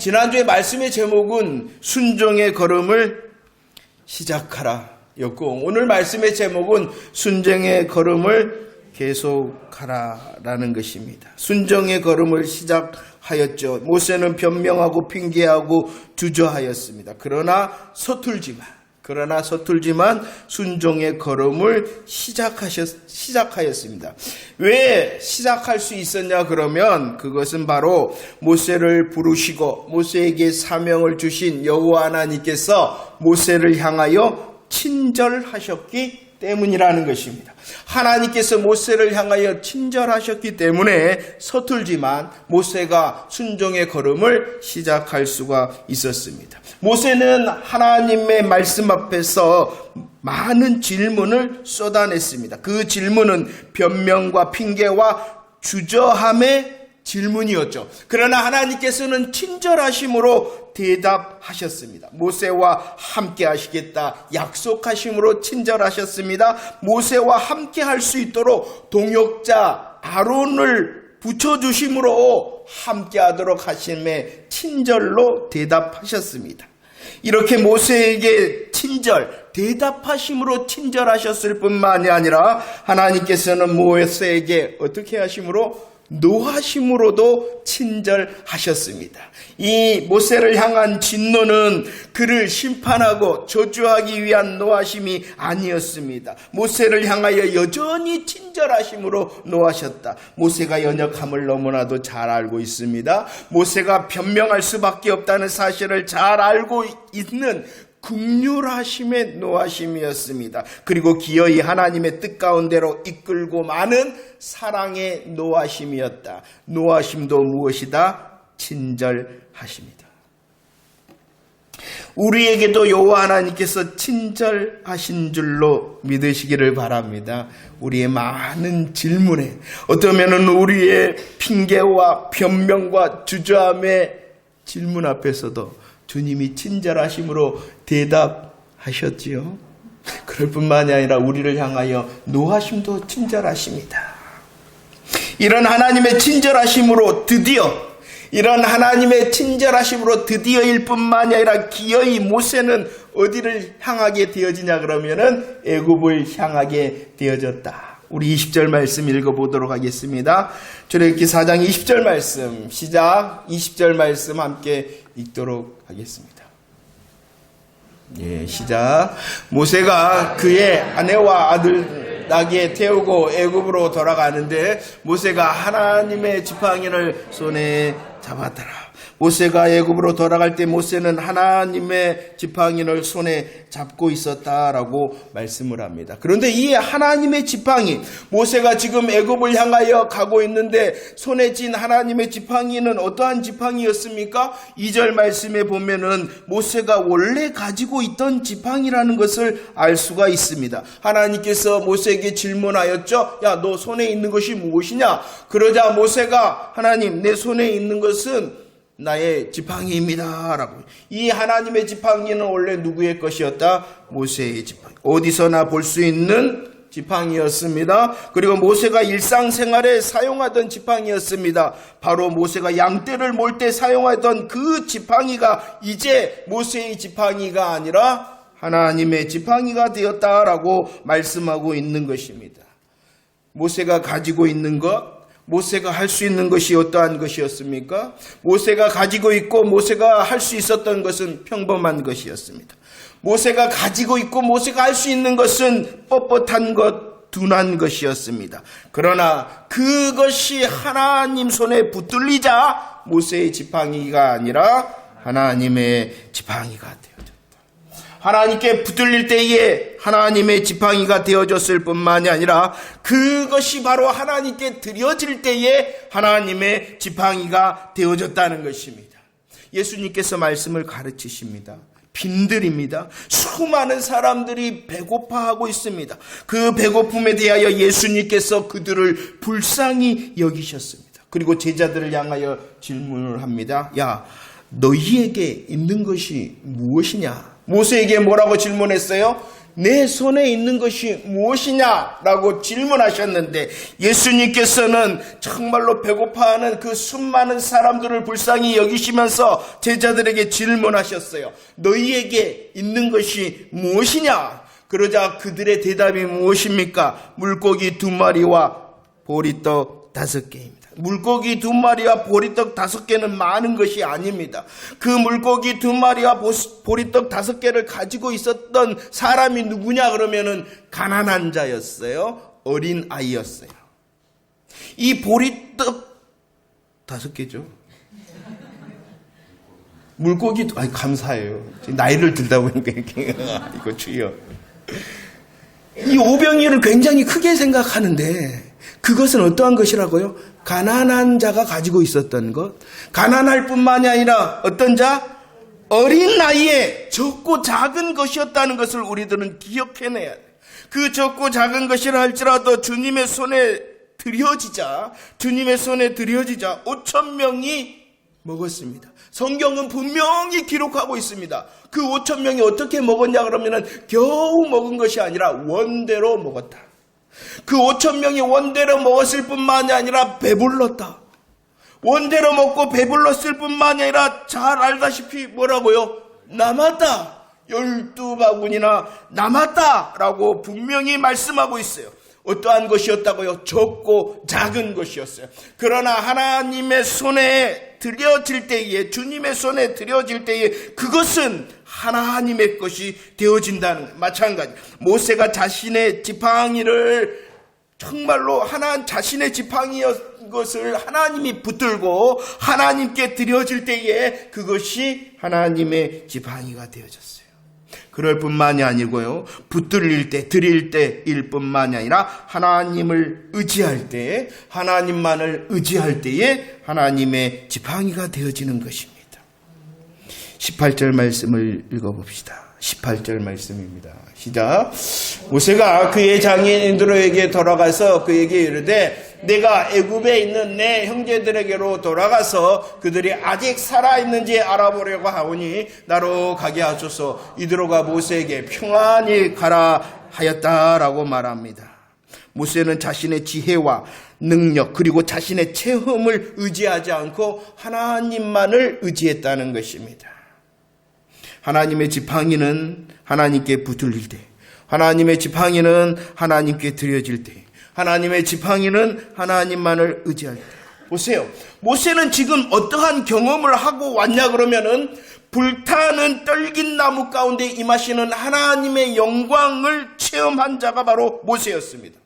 지난주에 말씀의 제목은 순종의 걸음을 시작하라 였고, 오늘 말씀의 제목은 순종의 걸음을 계속하라라는 것입니다. 순종의 걸음을 시작하였죠. 모세는 변명하고 핑계하고 주저하였습니다. 그러나 서툴지만 순종의 걸음을 시작하였습니다. 왜 시작할 수 있었냐 그러면 그것은 바로 모세를 부르시고 모세에게 사명을 주신 여호와 하나님께서 모세를 향하여 친절하셨기 때문이라는 것입니다. 하나님께서 모세를 향하여 친절하셨기 때문에 서툴지만 모세가 순종의 걸음을 시작할 수가 있었습니다. 모세는 하나님의 말씀 앞에서 많은 질문을 쏟아냈습니다. 그 질문은 변명과 핑계와 주저함의 질문이었죠. 그러나 하나님께서는 친절하심으로 대답하셨습니다. 모세와 함께 하시겠다 약속하심으로 친절하셨습니다. 모세와 함께 할 수 있도록 동역자 아론을 붙여주심으로 함께 하도록 하심에 친절로 대답하셨습니다. 이렇게 모세에게 대답하심으로 친절하셨을 뿐만이 아니라 하나님께서는 모세에게 어떻게 하심으로? 노하심으로도 친절하셨습니다. 이 모세를 향한 진노는 그를 심판하고 저주하기 위한 노하심이 아니었습니다. 모세를 향하여 여전히 친절하심으로 노하셨다. 모세가 연약함을 너무나도 잘 알고 있습니다. 모세가 변명할 수밖에 없다는 사실을 잘 알고 있는 긍휼하심의 노하심이었습니다. 그리고 기어이 하나님의 뜻 가운데로 이끌고 마는 사랑의 노하심이었다. 노하심도 무엇이다? 친절하심이다. 우리에게도 여호와 하나님께서 친절하신 줄로 믿으시기를 바랍니다. 우리의 많은 질문에, 어쩌면 우리의 핑계와 변명과 주저함의 질문 앞에서도 주님이 친절하심으로 대답하셨지요. 그럴 뿐만이 아니라 우리를 향하여 노하심도 친절하십니다. 이런 하나님의 친절하심으로 드디어일 뿐만이 아니라 기어이 모세는 어디를 향하게 되어지냐 그러면은 애굽을 향하게 되어졌다. 우리 20절 말씀 읽어보도록 하겠습니다. 출애굽기 4장 20절 말씀 시작. 20절 말씀 함께 읽도록 하겠습니다. 시작. 모세가 그의 아내와 아들 나귀에 태우고 애굽으로 돌아가는데 모세가 하나님의 지팡이를 손에 잡았더라. 모세가 애굽으로 돌아갈 때 모세는 하나님의 지팡이를 손에 잡고 있었다라고 말씀을 합니다. 그런데 이 하나님의 지팡이, 모세가 지금 애굽을 향하여 가고 있는데 손에 쥔 하나님의 지팡이는 어떠한 지팡이였습니까? 2절 말씀에 보면은 모세가 원래 가지고 있던 지팡이라는 것을 알 수가 있습니다. 하나님께서 모세에게 질문하였죠. 야, 너 손에 있는 것이 무엇이냐? 그러자 모세가 하나님, 내 손에 있는 것은 나의 지팡이입니다 라고. 이 하나님의 지팡이는 원래 누구의 것이었다? 모세의 지팡이. 어디서나 볼 수 있는 지팡이였습니다. 그리고 모세가 일상생활에 사용하던 지팡이였습니다. 바로 모세가 양떼를 몰 때 사용하던 그 지팡이가 이제 모세의 지팡이가 아니라 하나님의 지팡이가 되었다라고 말씀하고 있는 것입니다. 모세가 가지고 있는 것, 모세가 할 수 있는 것이 어떠한 것이었습니까? 모세가 가지고 있고 모세가 할 수 있었던 것은 평범한 것이었습니다. 모세가 가지고 있고 모세가 할 수 있는 것은 뻣뻣한 것, 둔한 것이었습니다. 그러나 그것이 하나님 손에 붙들리자 모세의 지팡이가 아니라 하나님의 지팡이가 되었다. 하나님께 붙들릴 때에 하나님의 지팡이가 되어졌을 뿐만이 아니라 그것이 바로 하나님께 드려질 때에 하나님의 지팡이가 되어졌다는 것입니다. 예수님께서 말씀을 가르치십니다. 빈들입니다. 수많은 사람들이 배고파하고 있습니다. 그 배고픔에 대하여 예수님께서 그들을 불쌍히 여기셨습니다. 그리고 제자들을 향하여 질문을 합니다. 야, 너희에게 있는 것이 무엇이냐? 모세에게 뭐라고 질문했어요? 내 손에 있는 것이 무엇이냐라고 질문하셨는데 예수님께서는 정말로 배고파하는 그 수많은 사람들을 불쌍히 여기시면서 제자들에게 질문하셨어요. 너희에게 있는 것이 무엇이냐? 그러자 그들의 대답이 무엇입니까? 물고기 2마리와 보리떡 5개입니다. 물고기 2마리와 보리떡 5개는 많은 것이 아닙니다. 그 물고기 2마리와 보리떡 5개를 가지고 있었던 사람이 누구냐 그러면은 가난한 자였어요. 어린 아이였어요. 이 보리떡 5개죠. 물고기, 감사해요. 나이를 든다 보니까 이거 주여. 이 오병이어를 굉장히 크게 생각하는데 그것은 어떠한 것이라고요? 가난한 자가 가지고 있었던 것. 가난할 뿐만이 아니라 어떤 자? 어린 나이에 적고 작은 것이었다는 것을 우리들은 기억해내야 돼요. 그 적고 작은 것이라 할지라도 주님의 손에 드려지자 5,000명이 먹었습니다. 성경은 분명히 기록하고 있습니다. 그 5,000명이 어떻게 먹었냐 그러면은 겨우 먹은 것이 아니라 원대로 먹었다. 그 5,000명이 원대로 먹었을 뿐만이 아니라 배불렀다. 원대로 먹고 배불렀을 뿐만이 아니라 잘 알다시피 뭐라고요? 남았다. 12바구니나 남았다라고 분명히 말씀하고 있어요. 어떠한 것이었다고요? 적고 작은 것이었어요. 그러나 하나님의 손에 드려질 때에, 주님의 손에 드려질 때에 그것은 하나님의 것이 되어진다는 마찬가지. 모세가 자신의 지팡이를 정말로 자신의 지팡이였던 것을 하나님이 붙들고 하나님께 드려질 때에 그것이 하나님의 지팡이가 되어졌어요. 그럴 뿐만이 아니고요. 붙들릴 때, 드릴 때일 뿐만이 아니라 하나님을 의지할 때, 하나님만을 의지할 때에 하나님의 지팡이가 되어지는 것입니다. 18절 말씀을 읽어봅시다. 18절 말씀입니다. 시작. 모세가 그의 장인들에게 돌아가서 그에게 이르되 내가 애굽에 있는 내 형제들에게로 돌아가서 그들이 아직 살아있는지 알아보려고 하오니 나로 가게 하소서. 이드로가 모세에게 평안히 가라 하였다라고 말합니다. 모세는 자신의 지혜와 능력 그리고 자신의 체험을 의지하지 않고 하나님만을 의지했다는 것입니다. 하나님의 지팡이는 하나님께 붙들릴 때, 하나님의 지팡이는 하나님께 드려질 때, 하나님의 지팡이는 하나님만을 의지할 때. 보세요. 모세는 지금 어떠한 경험을 하고 왔냐 그러면은 불타는 떨긴 나무 가운데 임하시는 하나님의 영광을 체험한 자가 바로 모세였습니다.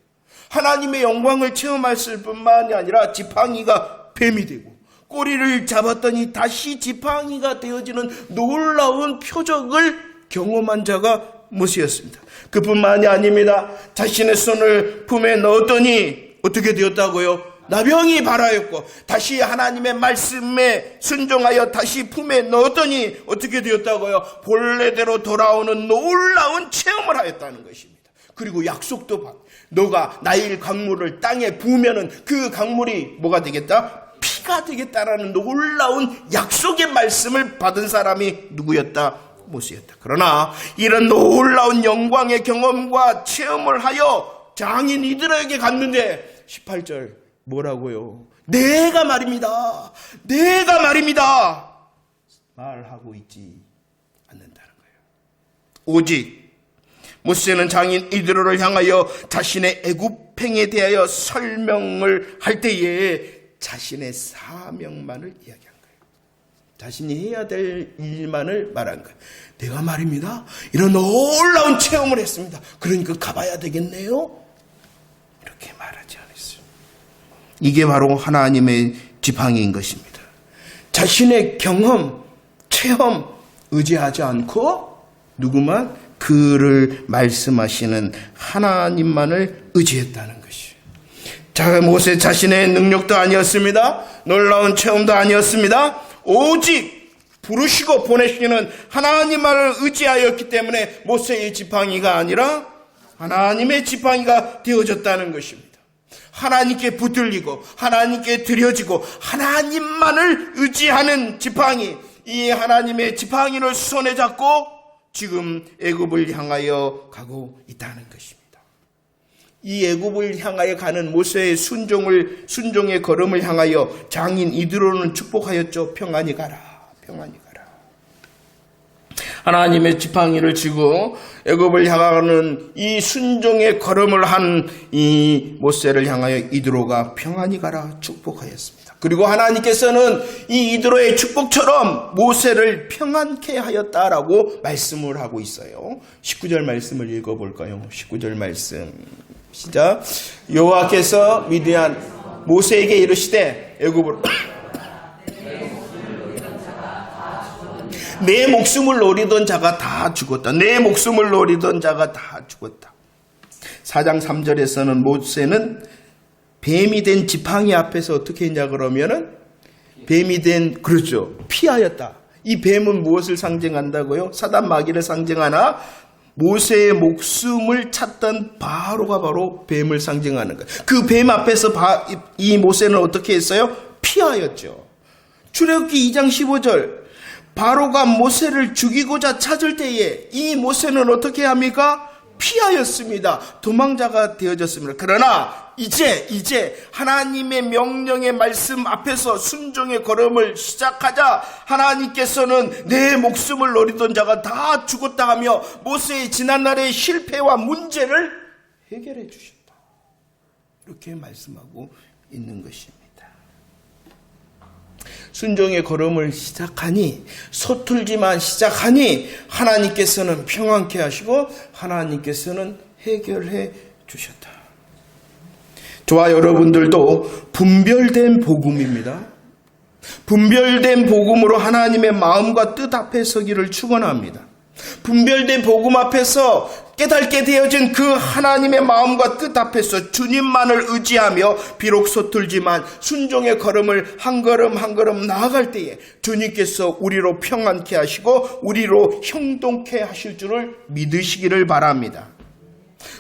하나님의 영광을 체험했을 뿐만이 아니라 지팡이가 뱀이 되고 꼬리를 잡았더니 다시 지팡이가 되어지는 놀라운 표적을 경험한 자가 모세였습니다. 그뿐만이 아닙니다. 자신의 손을 품에 넣었더니 어떻게 되었다고요? 나병이 발하였고 다시 하나님의 말씀에 순종하여 다시 품에 넣었더니 어떻게 되었다고요? 본래대로 돌아오는 놀라운 체험을 하였다는 것입니다. 그리고 약속도 받고 너가 나일 강물을 땅에 부으면은 그 강물이 뭐가 되겠다? 피가 되겠다라는 놀라운 약속의 말씀을 받은 사람이 누구였다? 모세였다. 그러나 이런 놀라운 영광의 경험과 체험을 하여 장인 이들에게 갔는데 18절 뭐라고요? 내가 말입니다. 말하고 있지 않는다는 거예요. 오직 모세는 장인 이드로를 향하여 자신의 애굽행에 대하여 설명을 할 때에 자신의 사명만을 이야기한 거예요. 자신이 해야 될 일만을 말한 거예요. 내가 말입니다. 이런 놀라운 체험을 했습니다. 그러니까 가봐야 되겠네요. 이렇게 말하지 않았어요. 이게 바로 하나님의 지팡이인 것입니다. 자신의 경험, 체험 의지하지 않고 누구만 그를 말씀하시는 하나님만을 의지했다는 것이에요. 모세 자신의 능력도 아니었습니다. 놀라운 체험도 아니었습니다. 오직 부르시고 보내시는 하나님만을 의지하였기 때문에 모세의 지팡이가 아니라 하나님의 지팡이가 되어졌다는 것입니다. 하나님께 붙들리고 하나님께 드려지고 하나님만을 의지하는 지팡이, 이 하나님의 지팡이를 손에 잡고 지금 애굽을 향하여 가고 있다는 것입니다. 이 애굽을 향하여 가는 모세의 순종의 걸음을 향하여 장인 이드로는 축복하였죠. 평안히 가라, 평안히 가라. 하나님의 지팡이를 쥐고 애굽을 향하는 이 순종의 걸음을 한 이 모세를 향하여 이드로가 평안히 가라 축복하였습니다. 그리고 하나님께서는 이 이드로의 축복처럼 모세를 평안케 하였다라고 말씀을 하고 있어요. 19절 말씀을 읽어볼까요? 19절 말씀 시작. 여호와께서 미디안 모세에게 이르시되 애굽으로 내 목숨을 노리던 자가 다 죽었다. 내 목숨을 노리던 자가 다 죽었다. 4장 3절에서는 모세는 뱀이 된 지팡이 앞에서 어떻게 했냐 그러면은 뱀이 된 그렇죠. 피하였다. 이 뱀은 무엇을 상징한다고요? 사단 마귀를 상징하나 모세의 목숨을 찾던 바로가 바로 뱀을 상징하는 거예요. 그 뱀 앞에서 이 모세는 어떻게 했어요? 피하였죠. 출애굽기 2장 15절 바로가 모세를 죽이고자 찾을 때에 이 모세는 어떻게 합니까? 피하였습니다. 도망자가 되어졌습니다. 그러나 이제 하나님의 명령의 말씀 앞에서 순종의 걸음을 시작하자 하나님께서는 내 목숨을 노리던 자가 다 죽었다 하며 모세의 지난날의 실패와 문제를 해결해 주셨다. 이렇게 말씀하고 있는 것입니다. 순종의 걸음을 시작하니 서툴지만 시작하니 하나님께서는 평안케 하시고 하나님께서는 해결해 주셨다. 저와 여러분들도 분별된 복음입니다. 분별된 복음으로 하나님의 마음과 뜻 앞에 서기를 축원합니다. 분별된 복음 앞에서 깨닫게 되어진 그 하나님의 마음과 뜻 앞에서 주님만을 의지하며 비록 서툴지만 순종의 걸음을 한 걸음 한 걸음 나아갈 때에 주님께서 우리로 평안케 하시고 우리로 형통케 하실 줄을 믿으시기를 바랍니다.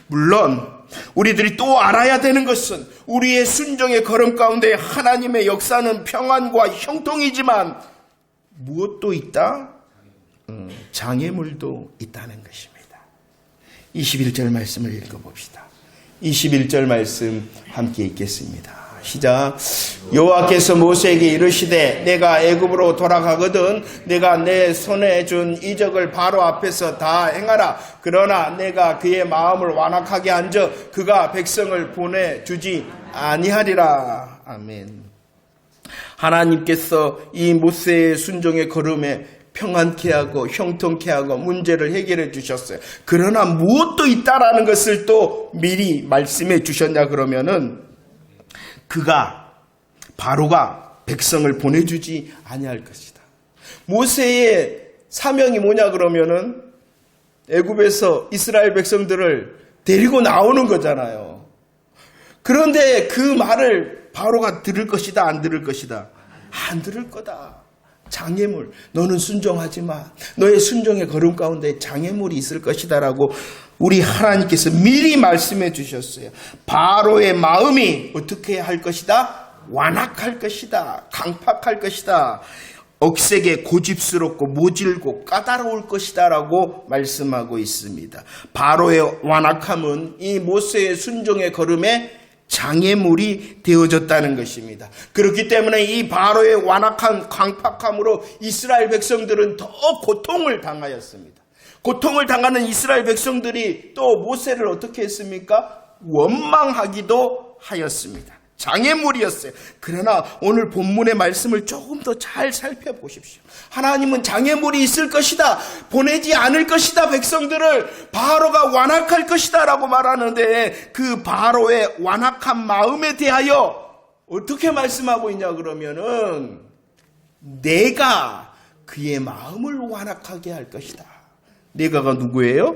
물론 우리들이 또 알아야 되는 것은 우리의 순종의 걸음 가운데 하나님의 역사는 평안과 형통이지만 무엇도 있다? 장애물도 있다는 것입니다. 21절 말씀을 읽어봅시다. 21절 말씀 함께 읽겠습니다. 시작. 여호와께서 모세에게 이르시되 내가 애굽으로 돌아가거든 내가 내 손에 준 이적을 바로 앞에서 다 행하라. 그러나 내가 그의 마음을 완악하게 한즉 그가 백성을 보내주지 아니하리라. 아멘. 하나님께서 이 모세의 순종의 걸음에 평안케 하고 형통케 하고 문제를 해결해 주셨어요. 그러나 무엇도 있다라는 것을 또 미리 말씀해 주셨냐 그러면은 바로가 백성을 보내주지 아니할 것이다. 모세의 사명이 뭐냐 그러면은 애굽에서 이스라엘 백성들을 데리고 나오는 거잖아요. 그런데 그 말을 바로가 들을 것이다 안 들을 것이다? 안 들을 거다. 장애물, 너는 순종하지 마. 너의 순종의 걸음 가운데 장애물이 있을 것이다 라고 우리 하나님께서 미리 말씀해 주셨어요. 바로의 마음이 어떻게 할 것이다? 완악할 것이다. 강팍할 것이다. 억세게 고집스럽고 모질고 까다로울 것이다 라고 말씀하고 있습니다. 바로의 완악함은 이 모세의 순종의 걸음에 장애물이 되어졌다는 것입니다. 그렇기 때문에 이 바로의 완악한 강팍함으로 이스라엘 백성들은 더 고통을 당하였습니다. 고통을 당하는 이스라엘 백성들이 또 모세를 어떻게 했습니까? 원망하기도 하였습니다. 장애물이었어요. 그러나 오늘 본문의 말씀을 조금 더 잘 살펴보십시오. 하나님은 장애물이 있을 것이다. 보내지 않을 것이다. 백성들을 바로가 완악할 것이다 라고 말하는데 그 바로의 완악한 마음에 대하여 어떻게 말씀하고 있냐 그러면은 내가 그의 마음을 완악하게 할 것이다. 내가가 누구예요?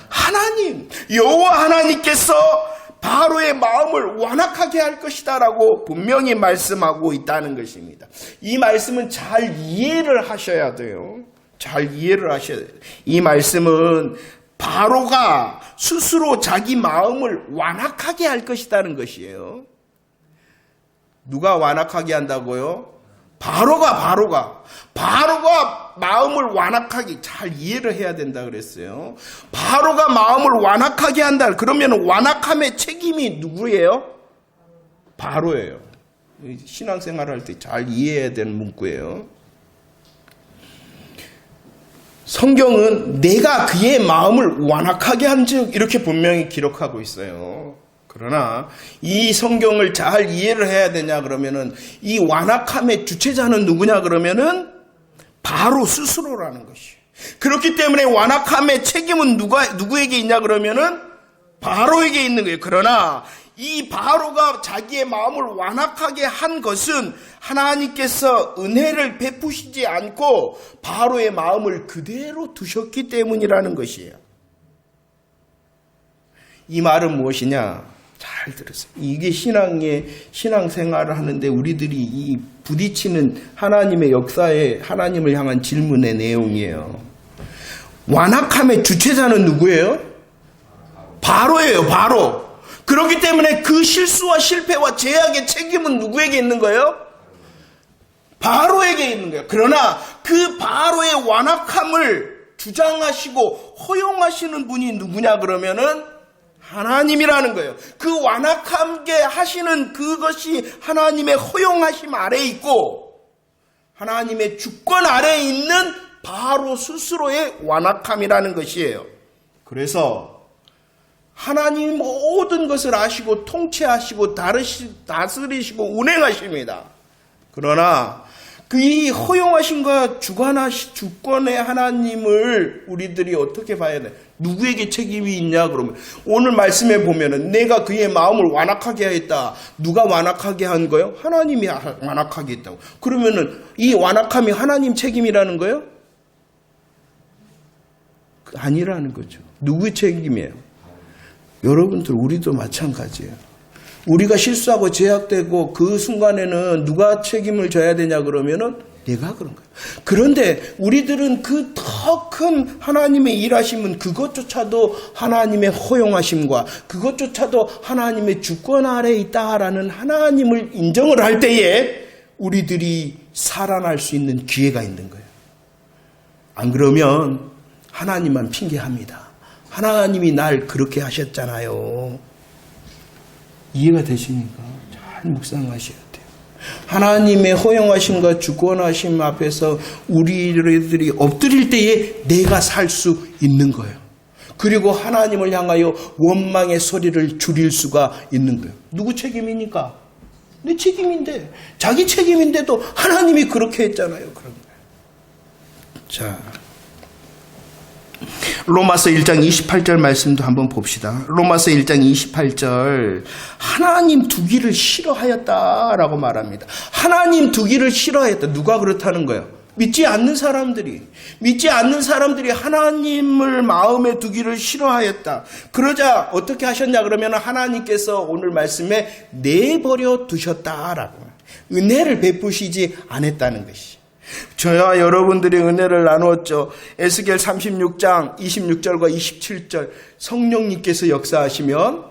하나님, 여호와 하나님께서 바로의 마음을 완악하게 할 것이다 라고 분명히 말씀하고 있다는 것입니다. 이 말씀은 잘 이해를 하셔야 돼요. 잘 이해를 하셔야 돼요. 이 말씀은 바로가 스스로 자기 마음을 완악하게 할 것이라는 것이에요. 누가 완악하게 한다고요? 바로가 마음을 완악하게 잘 이해를 해야 된다 그랬어요. 바로가 마음을 완악하게 한다. 그러면 완악함의 책임이 누구예요? 바로예요. 신앙생활 할 때 잘 이해해야 되는 문구예요. 성경은 내가 그의 마음을 완악하게 한즉 이렇게 분명히 기록하고 있어요. 그러나 이 성경을 잘 이해를 해야 되냐 그러면은 이 완악함의 주체자는 누구냐 그러면은 바로 스스로라는 것이에요. 그렇기 때문에 완악함의 책임은 누구에게 있냐 그러면은 바로에게 있는 거예요. 그러나 이 바로가 자기의 마음을 완악하게 한 것은 하나님께서 은혜를 베푸시지 않고 바로의 마음을 그대로 두셨기 때문이라는 것이에요. 이 말은 무엇이냐? 잘 들으세요. 이게 신앙생활을 하는데 우리들이 이 부딪히는 하나님의 역사에 하나님을 향한 질문의 내용이에요. 완악함의 주체자는 누구예요? 바로예요. 바로. 그렇기 때문에 그 실수와 실패와 제약의 책임은 누구에게 있는 거예요? 바로에게 있는 거예요. 그러나 그 바로의 완악함을 주장하시고 허용하시는 분이 누구냐 그러면은 하나님이라는 거예요. 그 완악하게 하시는 그것이 하나님의 허용하심 아래에 있고 하나님의 주권 아래에 있는 바로 스스로의 완악함이라는 것이에요. 그래서 하나님 모든 것을 아시고 통치하시고 다스리시고 운행하십니다. 그러나 그 허용하심과 주권의 하나님을 우리들이 어떻게 봐야 돼? 누구에게 책임이 있냐 그러면 오늘 말씀에 보면은 내가 그의 마음을 완악하게 하였다. 누가 완악하게 한 거예요? 하나님이 완악하게 했다고. 그러면은 이 완악함이 하나님 책임이라는 거예요? 아니라는 거죠. 누구의 책임이에요? 여러분들 우리도 마찬가지예요. 우리가 실수하고 제약되고 그 순간에는 누가 책임을 져야 되냐 그러면은 내가 그런 거예요. 그런데 우리들은 그 더 큰 하나님의 일하심은 그것조차도 하나님의 허용하심과 그것조차도 하나님의 주권 아래에 있다라는 하나님을 인정을 할 때에 우리들이 살아날 수 있는 기회가 있는 거예요. 안 그러면 하나님만 핑계합니다. 하나님이 날 그렇게 하셨잖아요. 이해가 되십니까? 잘 묵상하셔야 돼요. 하나님의 허용하심과 주권하심 앞에서 우리들이 엎드릴 때에 내가 살 수 있는 거예요. 그리고 하나님을 향하여 원망의 소리를 줄일 수가 있는 거예요. 누구 책임입니까? 내 책임인데, 자기 책임인데도 하나님이 그렇게 했잖아요. 그런 거예요. 자, 로마서 1장 28절 말씀도 한번 봅시다. 로마서 1장 28절 하나님 두기를 싫어하였다라고 말합니다. 하나님 두기를 싫어하였다. 누가 그렇다는 거예요? 믿지 않는 사람들이 하나님을 마음에 두기를 싫어하였다. 그러자 어떻게 하셨냐 그러면 하나님께서 오늘 말씀에 내버려 두셨다라고 은혜를 베푸시지 않았다는 것이. 저와 여러분들이 은혜를 나누었죠. 에스겔 36장 26절과 27절 성령님께서 역사하시면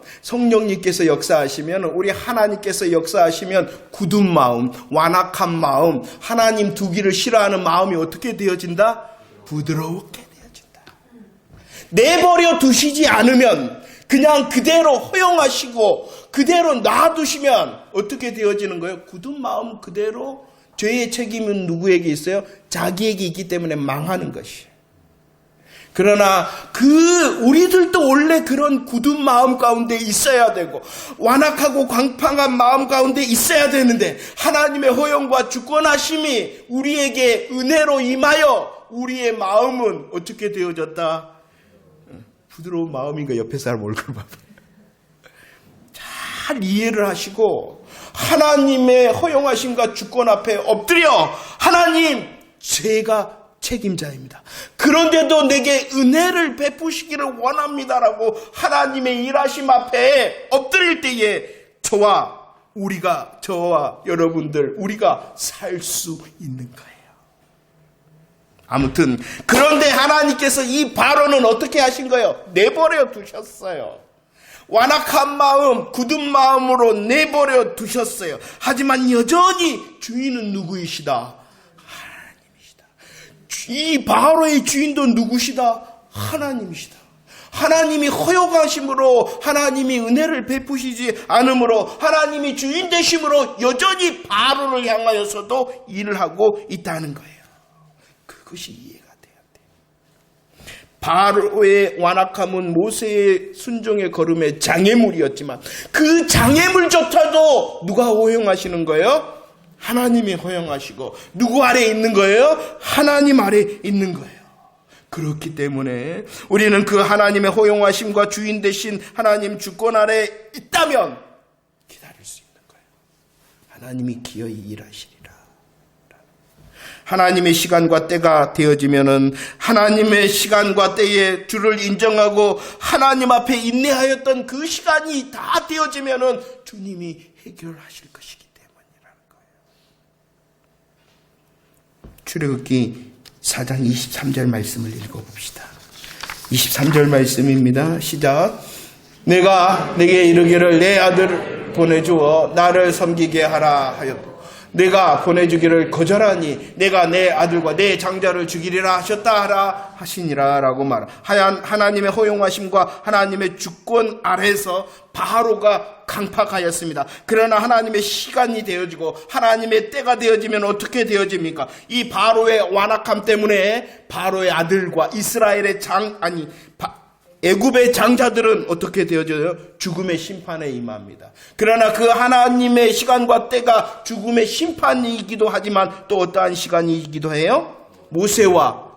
우리 하나님께서 역사하시면 굳은 마음, 완악한 마음, 하나님 두기를 싫어하는 마음이 어떻게 되어진다? 부드럽게 되어진다. 내버려 두시지 않으면 그냥 그대로 허용하시고 그대로 놔두시면 어떻게 되어지는 거예요? 굳은 마음 그대로 죄의 책임은 누구에게 있어요? 자기에게 있기 때문에 망하는 것이에요. 그러나 우리들도 원래 그런 굳은 마음 가운데 있어야 되고 완악하고 광팡한 마음 가운데 있어야 되는데 하나님의 허용과 주권하심이 우리에게 은혜로 임하여 우리의 마음은 어떻게 되어졌다? 부드러운 마음인가 옆에 사람 얼굴 봐봐. 잘 이해를 하시고 하나님의 허용하심과 주권 앞에 엎드려 하나님 제가 책임자입니다. 그런데도 내게 은혜를 베푸시기를 원합니다라고 하나님의 일하심 앞에 엎드릴 때에 저와 여러분들 우리가 살 수 있는 거예요. 아무튼 그런데 하나님께서 이 바로는 어떻게 하신 거예요? 내버려 두셨어요. 완악한 마음, 굳은 마음으로 내버려 두셨어요. 하지만 여전히 주인은 누구이시다? 하나님이시다. 이 바로의 주인도 누구시다? 하나님이시다. 하나님이 허용하심으로, 하나님이 은혜를 베푸시지 않으므로, 하나님이 주인 되심으로 여전히 바로를 향하여서도 일을 하고 있다는 거예요. 그것이 이해가 돼야 돼요. 바로의 완악함은 모세의 순종의 걸음의 장애물이었지만 그 장애물조차도 누가 허용하시는 거예요? 하나님이 허용하시고, 누구 아래 있는 거예요? 하나님 아래 있는 거예요. 그렇기 때문에 우리는 그 하나님의 허용하심과 주인 되신 하나님 주권 아래 있다면 기다릴 수 있는 거예요. 하나님이 기어이 일하시리라. 하나님의 시간과 때가 되어지면은, 하나님의 시간과 때에 주를 인정하고 하나님 앞에 인내하였던 그 시간이 다 되어지면은 주님이 해결하실 것이기 때문이라는 거예요. 출애굽기 4장 23절 말씀을 읽어봅시다. 23절 말씀입니다. 시작. 내가 내게 이르기를 내 아들을 보내주어 나를 섬기게 하라 하였고, 내가 보내주기를 거절하니 내가 내 아들과 내 장자를 죽이리라 하셨다 하라 하시니라 라고 하나님의 허용하심과 하나님의 주권 아래서 바로가 강팍하였습니다. 그러나 하나님의 시간이 되어지고 하나님의 때가 되어지면 어떻게 되어집니까? 이 바로의 완악함 때문에 바로의 아들과 이스라엘의 애굽의 장자들은 어떻게 되어져요? 죽음의 심판에 임합니다. 그러나 그 하나님의 시간과 때가 죽음의 심판이기도 하지만 또 어떠한 시간이기도 해요? 모세와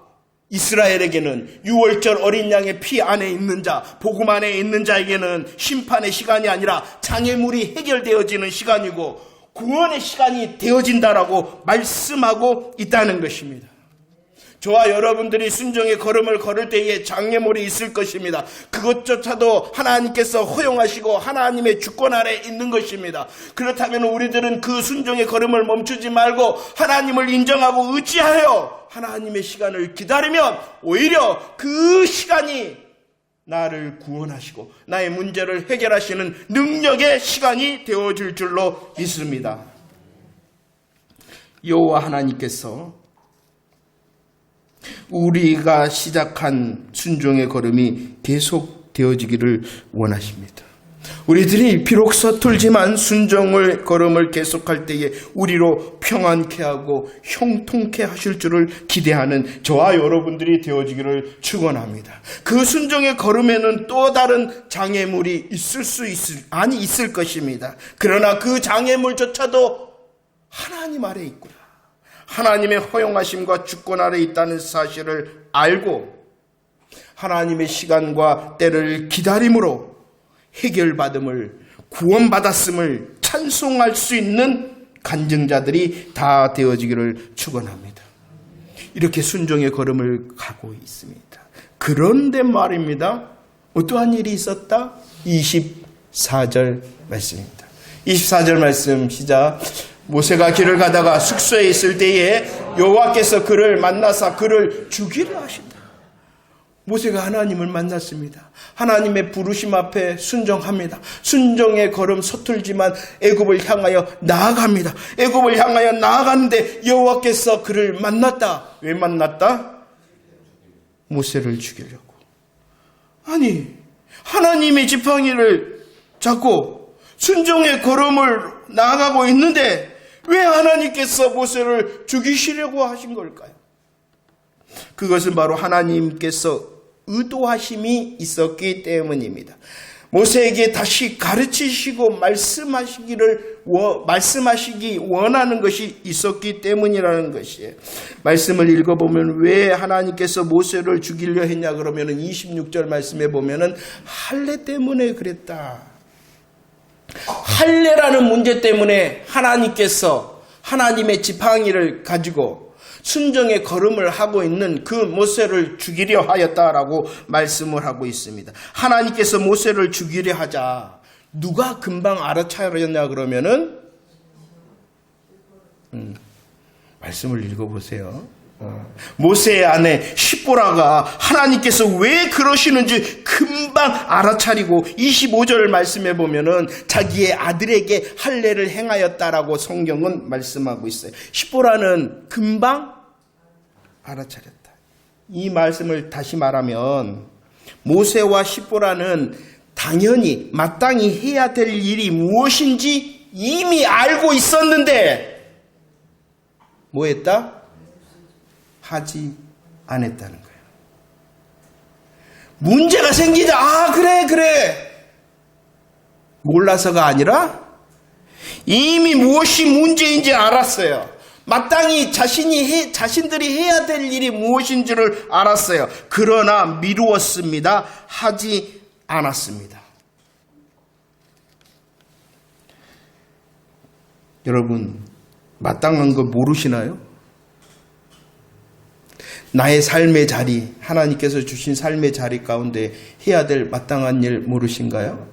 이스라엘에게는 유월절 어린 양의 피 안에 있는 자, 복음 안에 있는 자에게는 심판의 시간이 아니라 장애물이 해결되어지는 시간이고 구원의 시간이 되어진다라고 말씀하고 있다는 것입니다. 저와 여러분들이 순종의 걸음을 걸을 때에 장애물이 있을 것입니다. 그것조차도 하나님께서 허용하시고 하나님의 주권 아래 있는 것입니다. 그렇다면 우리들은 그 순종의 걸음을 멈추지 말고 하나님을 인정하고 의지하여 하나님의 시간을 기다리면 오히려 그 시간이 나를 구원하시고 나의 문제를 해결하시는 능력의 시간이 되어질 줄로 믿습니다. 여호와 하나님께서 우리가 시작한 순종의 걸음이 계속 되어지기를 원하십니다. 우리들이 비록 서툴지만 순종의 걸음을 계속할 때에 우리로 평안케 하고 형통케 하실 줄을 기대하는 저와 여러분들이 되어지기를 축원합니다. 그 순종의 걸음에는 또 다른 장애물이 있을 것입니다. 그러나 그 장애물조차도 하나님 아래 있구나, 하나님의 허용하심과 주권 아래 있다는 사실을 알고 하나님의 시간과 때를 기다림으로 해결받음을, 구원받았음을 찬송할 수 있는 간증자들이 다 되어지기를 축원합니다. 이렇게 순종의 걸음을 가고 있습니다. 그런데 말입니다, 어떠한 일이 있었다? 24절 말씀입니다. 24절 말씀 시작. 모세가 길을 가다가 숙소에 있을 때에 여호와께서 그를 만나사 그를 죽이려 하신다. 모세가 하나님을 만났습니다. 하나님의 부르심 앞에 순종합니다. 순종의 걸음 서툴지만 애굽을 향하여 나아갑니다. 애굽을 향하여 나아가는데 여호와께서 그를 만났다. 왜 만났다? 모세를 죽이려고. 아니, 하나님의 지팡이를 잡고 순종의 걸음을 나아가고 있는데 왜 하나님께서 모세를 죽이시려고 하신 걸까요? 그것은 바로 하나님께서 의도하심이 있었기 때문입니다. 모세에게 다시 가르치시고 말씀하시기 원하는 것이 있었기 때문이라는 것이에요. 말씀을 읽어보면 왜 하나님께서 모세를 죽이려 했냐 그러면 26절 말씀에 보면 할례 때문에 그랬다. 할례라는 문제 때문에 하나님께서 하나님의 지팡이를 가지고 순종의 걸음을 하고 있는 그 모세를 죽이려 하였다라고 말씀을 하고 있습니다. 하나님께서 모세를 죽이려 하자 누가 금방 알아차렸냐 그러면은 말씀을 읽어보세요. 모세의 아내 십보라가 하나님께서 왜 그러시는지 금방 알아차리고 25절 말씀에 보면은 자기의 아들에게 할례를 행하였다라고 성경은 말씀하고 있어요. 십보라는 금방 알아차렸다. 이 말씀을 다시 말하면 모세와 십보라는 당연히 마땅히 해야 될 일이 무엇인지 이미 알고 있었는데 뭐 했다? 하지 않았다는 거예요. 문제가 생기자 그래 몰라서가 아니라 이미 무엇이 문제인지 알았어요. 마땅히 자신들이 해야 될 일이 무엇인지를 알았어요. 그러나 미루었습니다. 하지 않았습니다. 여러분, 마땅한 거 모르시나요? 나의 삶의 자리, 하나님께서 주신 삶의 자리 가운데 해야 될 마땅한 일 모르신가요?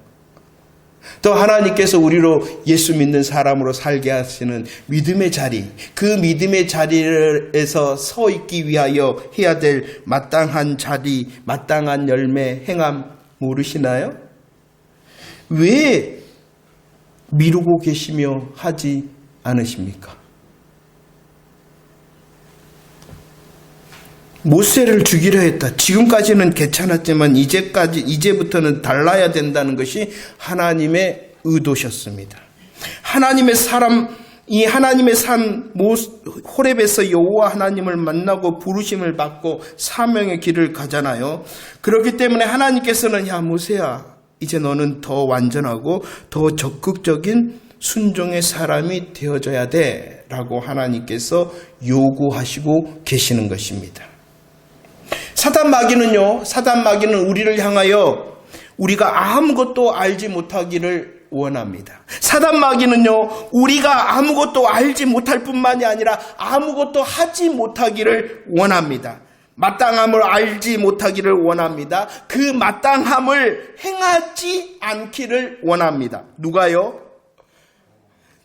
또 하나님께서 우리로 예수 믿는 사람으로 살게 하시는 믿음의 자리, 그 믿음의 자리에서 서 있기 위하여 해야 될 마땅한 자리, 마땅한 열매, 행함 모르시나요? 왜 미루고 계시며 하지 않으십니까? 모세를 죽이려 했다. 지금까지는 괜찮았지만 이제부터는 달라야 된다는 것이 하나님의 의도셨습니다. 하나님의 산 호렙에서 여호와 하나님을 만나고 부르심을 받고 사명의 길을 가잖아요. 그렇기 때문에 하나님께서는 야 모세야, 이제 너는 더 완전하고 더 적극적인 순종의 사람이 되어져야 돼 라고 하나님께서 요구하시고 계시는 것입니다. 사단 마귀는 우리를 향하여 우리가 아무것도 알지 못하기를 원합니다. 사단 마귀는요, 우리가 아무것도 알지 못할 뿐만이 아니라 아무것도 하지 못하기를 원합니다. 마땅함을 알지 못하기를 원합니다. 그 마땅함을 행하지 않기를 원합니다. 누가요?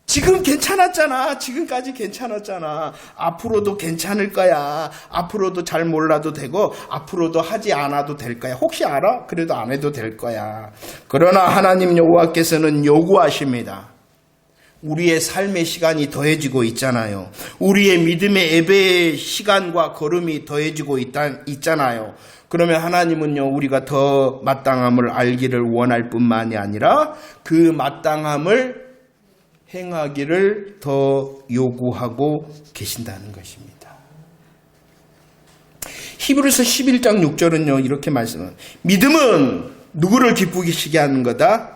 지금 괜찮았잖아. 지금까지 괜찮았잖아. 앞으로도 괜찮을 거야. 앞으로도 잘 몰라도 되고 앞으로도 하지 않아도 될 거야. 혹시 알아? 그래도 안 해도 될 거야. 그러나 하나님 여호와께서는 요구하십니다. 우리의 삶의 시간이 더해지고 있잖아요. 우리의 믿음의 예배의 시간과 걸음이 더해지고 있잖아요. 그러면 하나님은요, 우리가 더 마땅함을 알기를 원할 뿐만이 아니라 그 마땅함을 행하기를 더 요구하고 계신다는 것입니다. 히브리서 11장 6절은요, 이렇게 말씀합니다. 믿음은 누구를 기쁘시게 하는 거다?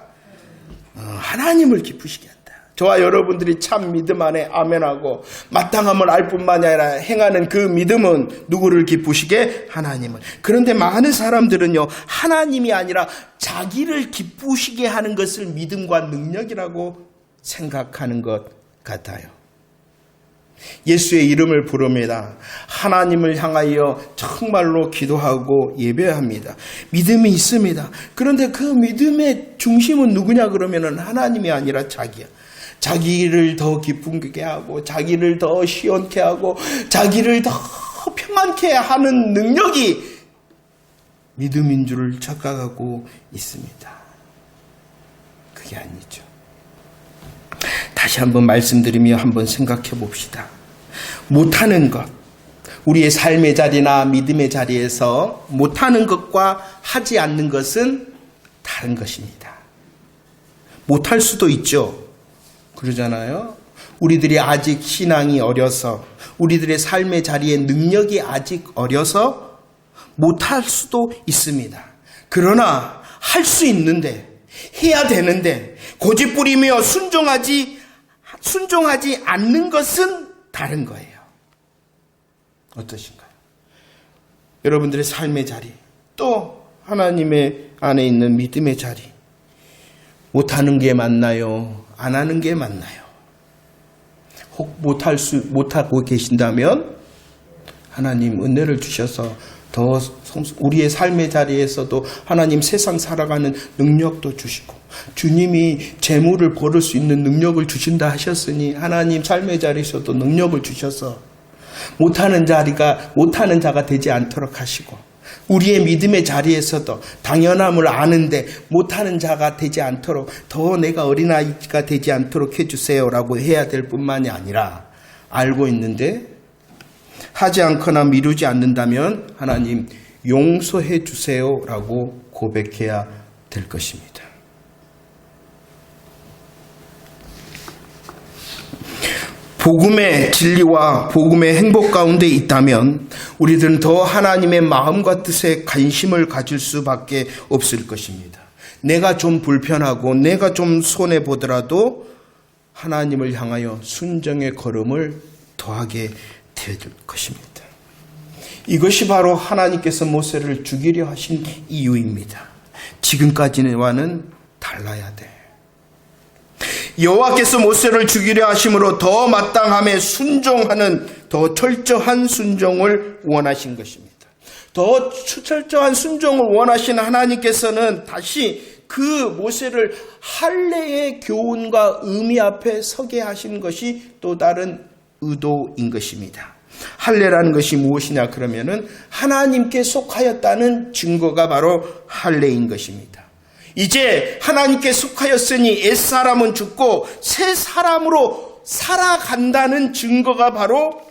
하나님을 기쁘시게 한다. 저와 여러분들이 참 믿음 안에 아멘하고 마땅함을 알 뿐만이 아니라 행하는 그 믿음은 누구를 기쁘시게? 하나님을. 그런데 많은 사람들은요, 하나님이 아니라 자기를 기쁘시게 하는 것을 믿음과 능력이라고 생각하는 것 같아요. 예수의 이름을 부릅니다. 하나님을 향하여 정말로 기도하고 예배합니다. 믿음이 있습니다. 그런데 그 믿음의 중심은 누구냐 그러면은 하나님이 아니라 자기야. 자기를 더 기쁘게 하고 자기를 더 시원케 하고 자기를 더 평안케 하는 능력이 믿음인 줄 착각하고 있습니다. 그게 아니죠. 다시 한번 말씀드리며 한번 생각해 봅시다. 못하는 것, 우리의 삶의 자리나 믿음의 자리에서 못하는 것과 하지 않는 것은 다른 것입니다. 못할 수도 있죠. 그러잖아요. 우리들이 아직 신앙이 어려서, 우리들의 삶의 자리에 능력이 아직 어려서 못할 수도 있습니다. 그러나 할 수 있는데, 해야 되는데 고집부리며 순종하지 않는 것은 다른 거예요. 어떠신가요? 여러분들의 삶의 자리, 또 하나님의 안에 있는 믿음의 자리, 못하는 게 맞나요? 안 하는 게 맞나요? 혹 못하고 계신다면 하나님 은혜를 주셔서 더 우리의 삶의 자리에서도 하나님 세상 살아가는 능력도 주시고, 주님이 재물을 벌을 수 있는 능력을 주신다 하셨으니 하나님 삶의 자리에서도 능력을 주셔서 못하는 자가 되지 않도록 하시고, 우리의 믿음의 자리에서도 당연함을 아는데 못하는 자가 되지 않도록, 더 내가 어린아이가 되지 않도록 해주세요라고 해야 될 뿐만이 아니라, 알고 있는데 하지 않거나 미루지 않는다면 하나님 용서해 주세요라고 고백해야 될 것입니다. 복음의 진리와 복음의 행복 가운데 있다면 우리들은 더 하나님의 마음과 뜻에 관심을 가질 수밖에 없을 것입니다. 내가 좀 불편하고 내가 좀 손해보더라도 하나님을 향하여 순종의 걸음을 더하게 될 것입니다. 이것이 바로 하나님께서 모세를 죽이려 하신 이유입니다. 지금까지와는 달라야 돼. 여호와께서 모세를 죽이려 하심으로 더 마땅함에 순종하는 더 철저한 순종을 원하신 것입니다. 더 철저한 순종을 원하신 하나님께서는 다시 그 모세를 할례의 교훈과 의미 앞에 서게 하신 것이 또 다른 의도인 것입니다. 할례라는 것이 무엇이냐 그러면은 하나님께 속하였다는 증거가 바로 할례인 것입니다. 이제 하나님께 속하였으니 옛사람은 죽고 새 사람으로 살아간다는 증거가 바로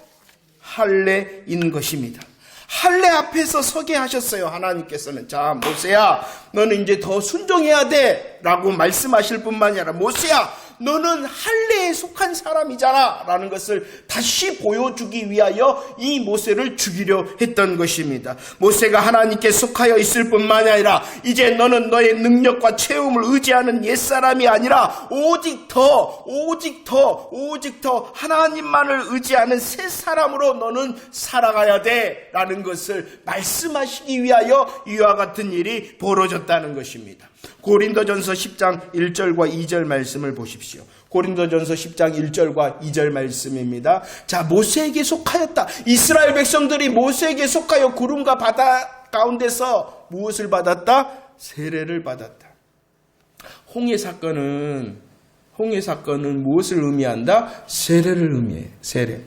할례인 것입니다. 할례 앞에서 서게 하셨어요. 하나님께서는. 자, 모세야, 너는 이제 더 순종해야 돼 라고 말씀하실 뿐만이 아니라 모세야, 너는 할례에 속한 사람이잖아 라는 것을 다시 보여주기 위하여 이 모세를 죽이려 했던 것입니다. 모세가 하나님께 속하여 있을 뿐만이 아니라 이제 너는 너의 능력과 체험을 의지하는 옛사람이 아니라 오직 더 하나님만을 의지하는 새 사람으로 너는 살아가야 돼 라는 것을 말씀하시기 위하여 이와 같은 일이 벌어졌다는 것입니다. 고린도전서 10장 1절과 2절 말씀을 보십시오. 고린도전서 10장 1절과 2절 말씀입니다. 자, 모세에게 속하였다. 이스라엘 백성들이 모세에게 속하여 구름과 바다 가운데서 무엇을 받았다? 세례를 받았다. 홍해 사건은 무엇을 의미한다? 세례를 의미해요. 세례.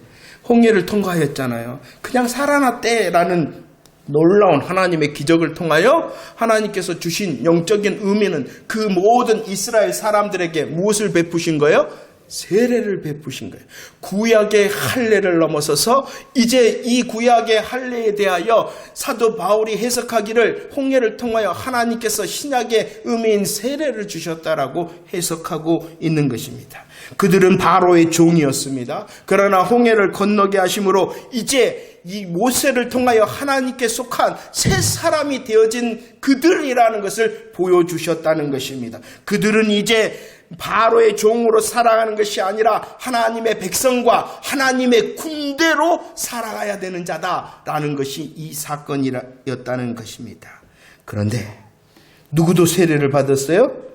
홍해를 통과했잖아요. 그냥 살아났대라는 놀라운 하나님의 기적을 통하여 하나님께서 주신 영적인 의미는 그 모든 이스라엘 사람들에게 무엇을 베푸신 거예요? 세례를 베푸신 거예요. 구약의 할례를 넘어서서 이제 이 구약의 할례에 대하여 사도 바울이 해석하기를 홍해를 통하여 하나님께서 신약의 의미인 세례를 주셨다라고 해석하고 있는 것입니다. 그들은 바로의 종이었습니다. 그러나 홍해를 건너게 하심으로 이제 이 모세를 통하여 하나님께 속한 새 사람이 되어진 그들이라는 것을 보여주셨다는 것입니다. 그들은 이제 바로의 종으로 살아가는 것이 아니라 하나님의 백성과 하나님의 군대로 살아가야 되는 자다라는 것이 이 사건이었다는 것입니다. 그런데 누구도 세례를 받았어요?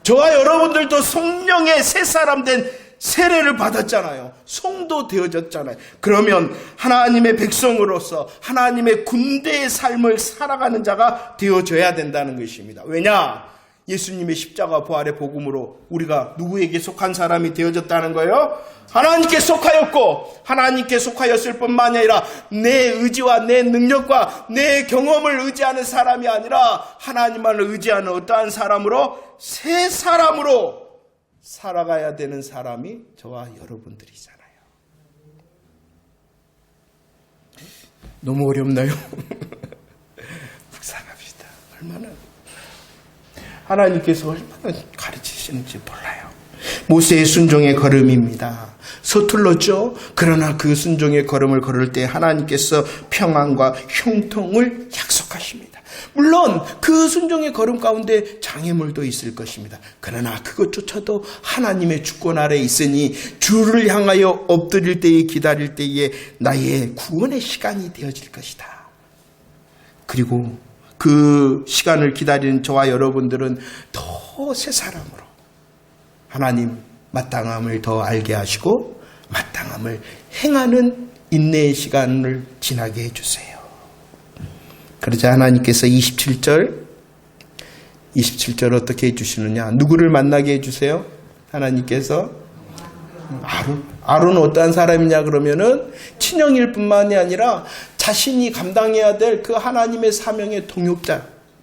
저와 여러분들도 성령의 새 사람 된 세례를 받았잖아요. 성도 되어졌잖아요. 그러면 하나님의 백성으로서 하나님의 군대의 삶을 살아가는 자가 되어져야 된다는 것입니다. 왜냐? 예수님의 십자가 부활의 복음으로 우리가 누구에게 속한 사람이 되어졌다는 거예요? 하나님께 속하였고 하나님께 속하였을 뿐만이 아니라 내 의지와 내 능력과 내 경험을 의지하는 사람이 아니라 하나님만을 의지하는 어떠한 사람으로? 새 사람으로 살아가야 되는 사람이 저와 여러분들이잖아요. 너무 어렵나요? 묵상합시다. 하나님께서 얼마나 가르치시는지 몰라요. 모세의 순종의 걸음입니다. 서툴렀죠? 그러나 그 순종의 걸음을 걸을 때 하나님께서 평안과 형통을 약속하십니다. 물론 그 순종의 걸음 가운데 장애물도 있을 것입니다. 그러나 그것조차도 하나님의 주권 아래 있으니 주를 향하여 엎드릴 때에 기다릴 때에 나의 구원의 시간이 되어질 것이다. 그리고 그 시간을 기다리는 저와 여러분들은 더 새 사람으로 하나님 마땅함을 더 알게 하시고 마땅함을 행하는 인내의 시간을 지나게 해주세요. 그러자 하나님께서 27절 어떻게 해주시느냐? 누구를 만나게 해주세요? 하나님께서 아론은 어떠한 사람이냐 그러면은 친형일 뿐만이 아니라 자신이 감당해야 될 그 하나님의 사명의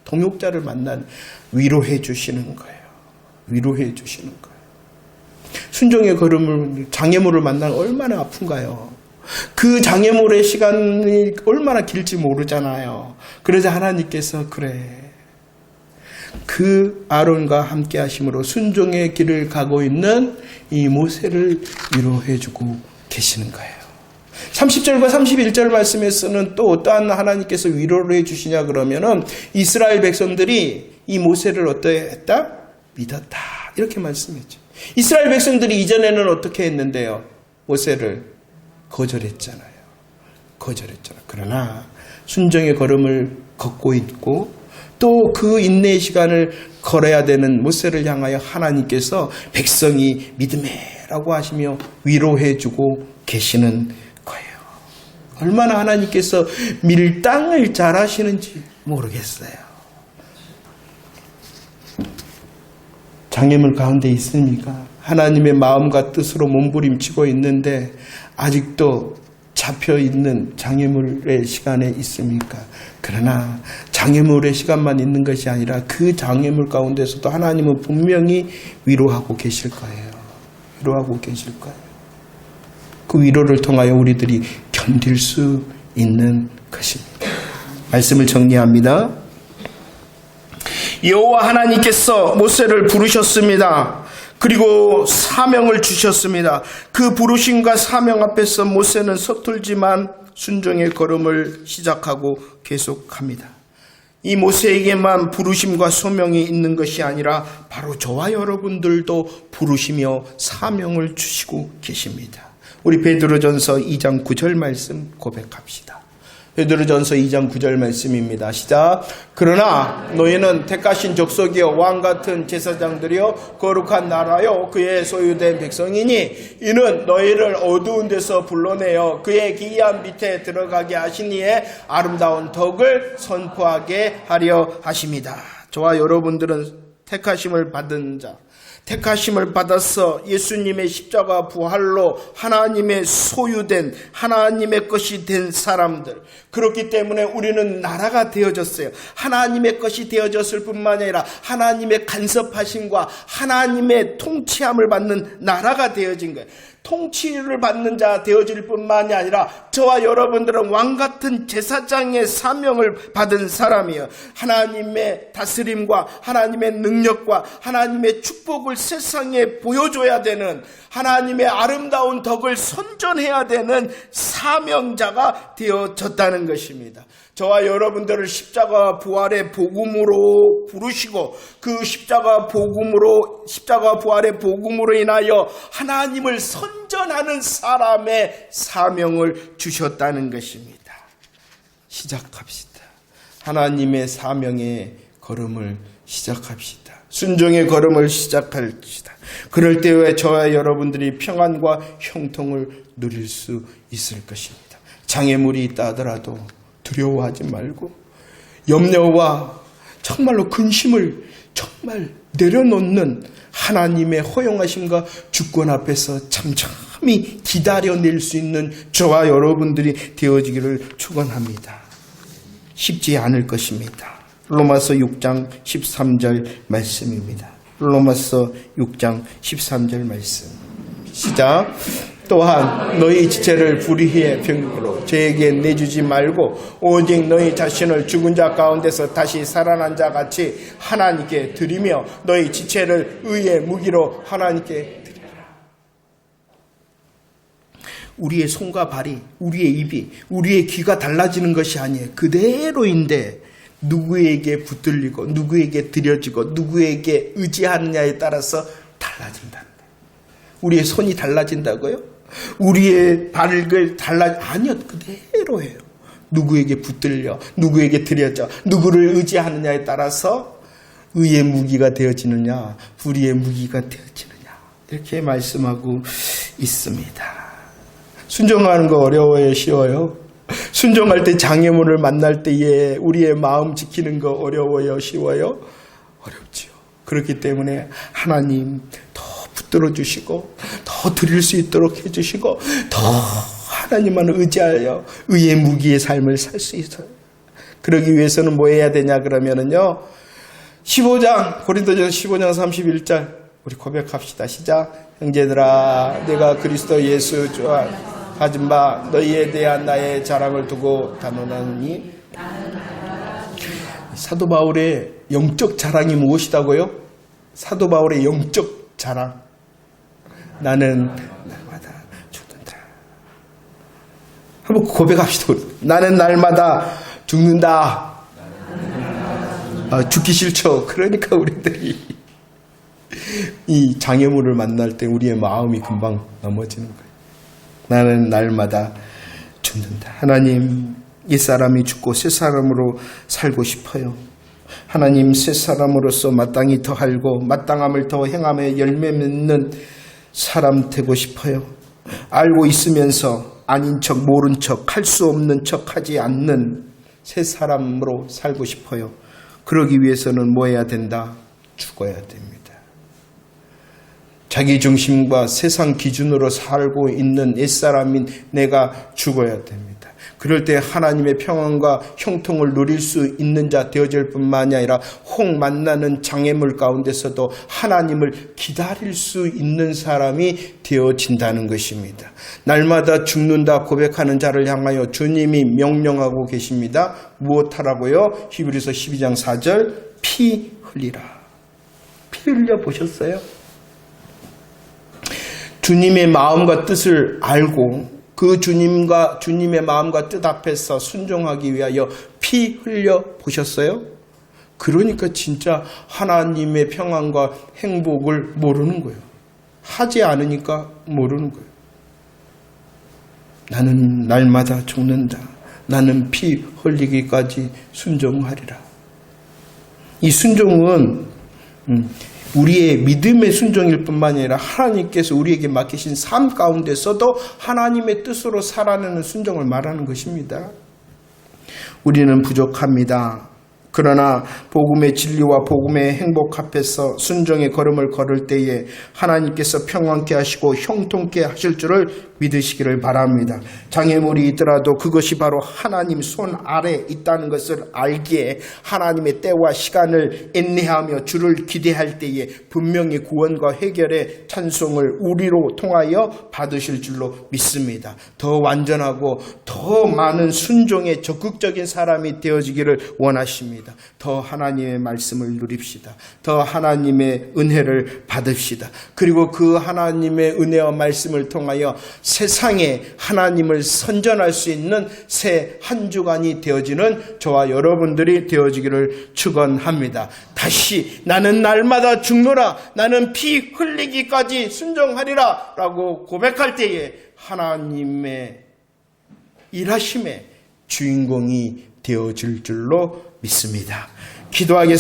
동역자를 만난 위로해 주시는 거예요. 위로해 주시는 거예요. 순종의 걸음을, 장애물을 만나면 얼마나 아픈가요? 그 장애물의 시간이 얼마나 길지 모르잖아요. 그래서 하나님께서 그래, 그 아론과 함께 하심으로 순종의 길을 가고 있는 이 모세를 위로해주고 계시는 거예요. 30절과 31절 말씀에서는 또 어떠한 하나님께서 위로를 해주시냐 그러면은 이스라엘 백성들이 이 모세를 어떠했다? 믿었다. 이렇게 말씀했죠. 이스라엘 백성들이 이전에는 어떻게 했는데요? 모세를 거절했잖아요. 그러나 순종의 걸음을 걷고 있고 또 그 인내의 시간을 걸어야 되는 모세를 향하여 하나님께서 백성이 믿음해라고 하시며 위로해주고 계시는 거예요. 얼마나 하나님께서 밀당을 잘하시는지 모르겠어요. 장애물 가운데 있습니까? 하나님의 마음과 뜻으로 몸부림치고 있는데 아직도 잡혀있는 장애물의 시간에 있습니까? 그러나 장애물의 시간만 있는 것이 아니라 그 장애물 가운데서도 하나님은 분명히 위로하고 계실 거예요. 그 위로를 통하여 우리들이 견딜 수 있는 것입니다. 말씀을 정리합니다. 여호와 하나님께서 모세를 부르셨습니다. 그리고 사명을 주셨습니다. 그 부르심과 사명 앞에서 모세는 서툴지만 순종의 걸음을 시작하고 계속합니다. 이 모세에게만 부르심과 소명이 있는 것이 아니라 바로 저와 여러분들도 부르시며 사명을 주시고 계십니다. 우리 베드로전서 2장 9절 말씀 고백합시다. 베드로전서 2장 9절 말씀입니다. 시작. 그러나 너희는 택하신 족속이요 왕같은 제사장들이요 거룩한 나라요 그의 소유된 백성이니 이는 너희를 어두운 데서 불러내어 그의 기이한 밑에 들어가게 하시니에 아름다운 덕을 선포하게 하려 하십니다. 저와 여러분들은 택하심을 받은 자, 택하심을 받아서 예수님의 십자가 부활로 하나님의 소유된 하나님의 것이 된 사람들, 그렇기 때문에 우리는 나라가 되어졌어요. 하나님의 것이 되어졌을 뿐만 아니라 하나님의 간섭하심과 하나님의 통치함을 받는 나라가 되어진 거예요. 통치를 받는 자 되어질 뿐만이 아니라 저와 여러분들은 왕같은 제사장의 사명을 받은 사람이에요. 하나님의 다스림과 하나님의 능력과 하나님의 축복을 세상에 보여줘야 되는, 하나님의 아름다운 덕을 선전해야 되는 사명자가 되어졌다는 것입니다. 저와 여러분들을 십자가 부활의 복음으로 부르시고 그 십자가 부활의 복음으로 인하여 하나님을 선전하는 사람의 사명을 주셨다는 것입니다. 시작합시다. 하나님의 사명의 걸음을 시작합시다. 순종의 걸음을 시작합시다. 그럴 때에 저와 여러분들이 평안과 형통을 누릴 수 있을 것입니다. 장애물이 있다 하더라도 두려워하지 말고 염려와 정말로 근심을 정말 내려놓는 하나님의 허용하심과 주권 앞에서 참참히 기다려낼 수 있는 저와 여러분들이 되어지기를 축원합니다. 쉽지 않을 것입니다. 로마서 6장 13절 말씀입니다. 로마서 6장 13절 말씀. 시작. 또한 너희 지체를 불의의 병으로 저에게 내주지 말고 오직 너희 자신을 죽은 자 가운데서 다시 살아난 자 같이 하나님께 드리며 너희 지체를 의의 무기로 하나님께 드리라. 우리의 손과 발이, 우리의 입이, 우리의 귀가 달라지는 것이 아니에요. 그대로인데 누구에게 붙들리고 누구에게 드려지고 누구에게 의지하느냐에 따라서 달라진다는 거예요. 우리의 손이 달라진다고요? 우리의 발을 아니요, 그대로예요. 누구에게 붙들려, 누구에게 드려져, 누구를 의지하느냐에 따라서 의의 무기가 되어지느냐, 불의의 무기가 되어지느냐, 이렇게 말씀하고 있습니다. 순종하는 거 어려워요, 쉬워요? 순종할 때 장애물을 만날 때에 우리의 마음 지키는 거 어려워요, 쉬워요? 어렵지요. 그렇기 때문에 하나님 더 붙들어 주시고 더 드릴 수 있도록 해주시고 더 하나님만 의지하여 의의 무기의 삶을 살 수 있어요. 그러기 위해서는 뭐 해야 되냐 그러면은요, 15장 고린도전서 15장 31절 우리 고백합시다. 시작. 형제들아, 내가 그리스도 예수 주와 가진 바 너희에 대한 나의 자랑을 두고 단언하니. 사도 바울의 영적 자랑이 무엇이다고요? 사도 바울의 영적 자랑. 나는 날마다 죽는다. 한번 고백합시다. 나는 날마다 죽는다. 죽기 싫죠. 그러니까 우리들이 이 장애물을 만날 때 우리의 마음이 금방 넘어지는 거예요. 나는 날마다 죽는다. 하나님, 이 사람이 죽고 새 사람으로 살고 싶어요. 하나님, 새 사람으로서 마땅히 더하고 마땅함을 더 행함에 열매 맺는 사람 되고 싶어요. 알고 있으면서 아닌 척 모른 척 할 수 없는 척 하지 않는 새 사람으로 살고 싶어요. 그러기 위해서는 뭐 해야 된다? 죽어야 됩니다. 자기 중심과 세상 기준으로 살고 있는 옛사람인 내가 죽어야 됩니다. 그럴 때 하나님의 평안과 형통을 누릴 수 있는 자 되어질 뿐만이 아니라 혹 만나는 장애물 가운데서도 하나님을 기다릴 수 있는 사람이 되어진다는 것입니다. 날마다 죽는다 고백하는 자를 향하여 주님이 명령하고 계십니다. 무엇하라고요? 히브리서 12장 4절 피 흘리라. 피 흘려 보셨어요? 주님의 마음과 뜻을 알고 그 주님의 마음과 뜻 앞에서 순종하기 위하여 피 흘려 보셨어요? 그러니까 진짜 하나님의 평안과 행복을 모르는 거예요. 하지 않으니까 모르는 거예요. 나는 날마다 죽는다. 나는 피 흘리기까지 순종하리라. 이 순종은 우리의 믿음의 순종일 뿐만 아니라 하나님께서 우리에게 맡기신 삶 가운데서도 하나님의 뜻으로 살아내는 순종을 말하는 것입니다. 우리는 부족합니다. 그러나 복음의 진리와 복음의 행복 앞에서 순종의 걸음을 걸을 때에 하나님께서 평안케 하시고 형통케 하실 줄을 믿으시기를 바랍니다. 장애물이 있더라도 그것이 바로 하나님 손 아래 있다는 것을 알기에 하나님의 때와 시간을 인내하며 주를 기대할 때에 분명히 구원과 해결의 찬송을 우리로 통하여 받으실 줄로 믿습니다. 더 완전하고 더 많은 순종의 적극적인 사람이 되어지기를 원하십니다. 더 하나님의 말씀을 누립시다. 더 하나님의 은혜를 받읍시다. 그리고 그 하나님의 은혜와 말씀을 통하여 세상에 하나님을 선전할 수 있는 새 한 주간이 되어지는 저와 여러분들이 되어지기를 축원합니다. 다시 나는 날마다 죽노라. 나는 피 흘리기까지 순종하리라 라고 고백할 때에 하나님의 일하심의 주인공이 되어질 줄로 믿습니다. 기도하겠습니다.